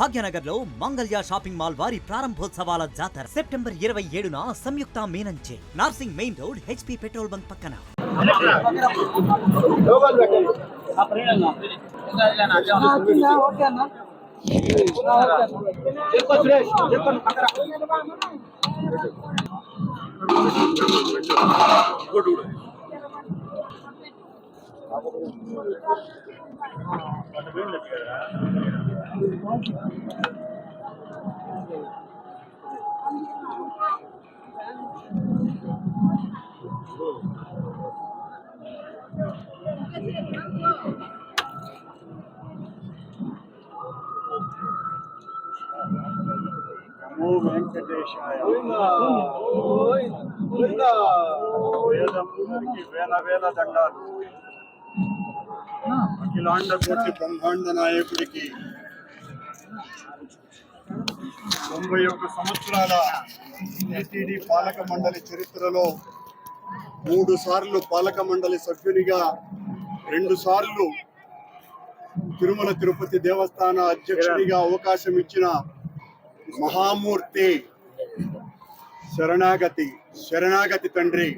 భాగ్యనగర్ లో Mangalya shopping mall వారి ప్రారంభోత్సవాల జాతర సెప్టెంబర్ 27న సంయుక్త మీనంచే Narsing main road HP petrol bunk పక్కన. వేల దండాలు. అఖిలాండ కోటి బ్రహ్మాండ నాయకుడికి 91 సంవత్సరాల టీటీడీ పాలక మండలి చరిత్రలో 3 సార్లు పాలక మండలి సభ్యునిగా, 2 సార్లు తిరుమల తిరుపతి దేవస్థాన అధ్యక్షుడిగా అవకాశం ఇచ్చిన మహామూర్తి శరణాగతి తండ్రి.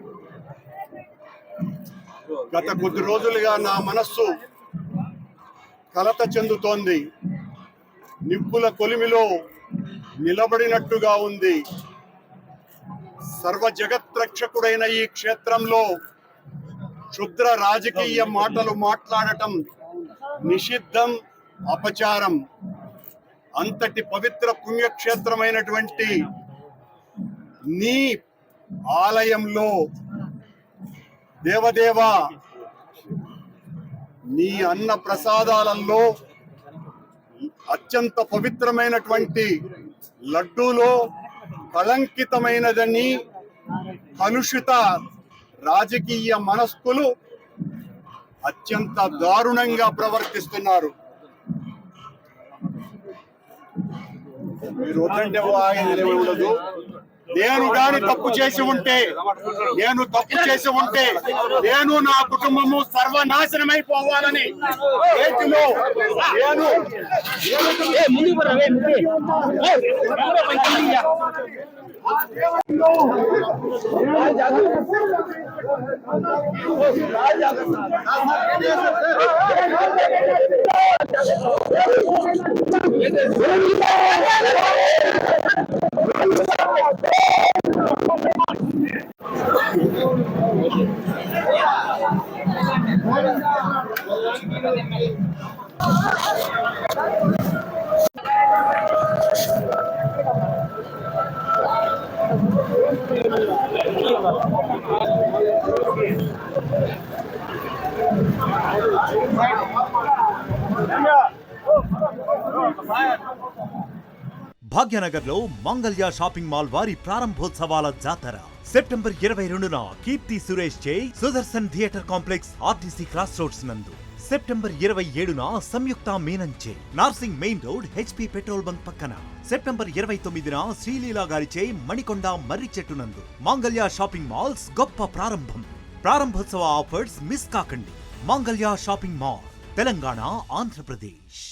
గత కొద్ది రోజులుగా నా మనస్సు కలత చెందుతోంది. నిప్పుల కొలిమిలో నిలబడినట్టుగా ఉంది. సర్వ జగత్రక్షకుడైన ఈ క్షేత్రంలో క్షుద్ర రాజకీయ మాటలు మాట్లాడటం నిషిద్ధం, అపచారం. అంతటి పవిత్ర పుణ్యక్షేత్రమైనటువంటి నీ ఆలయంలో దేవదేవ, నీ అన్న ప్రసాదాలలో అత్యంత పవిత్రమైనటువంటి లడ్డూలో కళంకితమైనదని కలుషిత రాజకీయ మనస్కులు అత్యంత దారుణంగా ప్రవర్తిస్తున్నారు. మీరు వద్దంటే ఆగేది ఉండదు. నేను కానీ తప్పు చేసి ఉంటే, నేను నా కుటుంబము సర్వనాశనమైపోవాలని చేతిలో భాగ్యనగర్ లో మంగళ్య షాపింగ్ మాల్ వారి ప్రారంభోత్సవాల జాతర సెప్టెంబర్ 22న కీర్తి సురేష్ చే Sudarshan theatre complex RTC cross roads నందు. సెప్టెంబర్ 27న సంయుక్త మీనంచే Narsing main road HP petrol bunk పక్కన. సెప్టెంబర్ 29న శ్రీలీలా గారిచే మణికొండ మర్రి చెట్టు నందు. మంగళ్య షాపింగ్ మాల్స్ గొప్ప ప్రారంభం. ప్రారంభోత్సవ ఆఫర్స్ మిస్ కాకండి. Mangalya shopping mall, Telangana, Andhra Pradesh.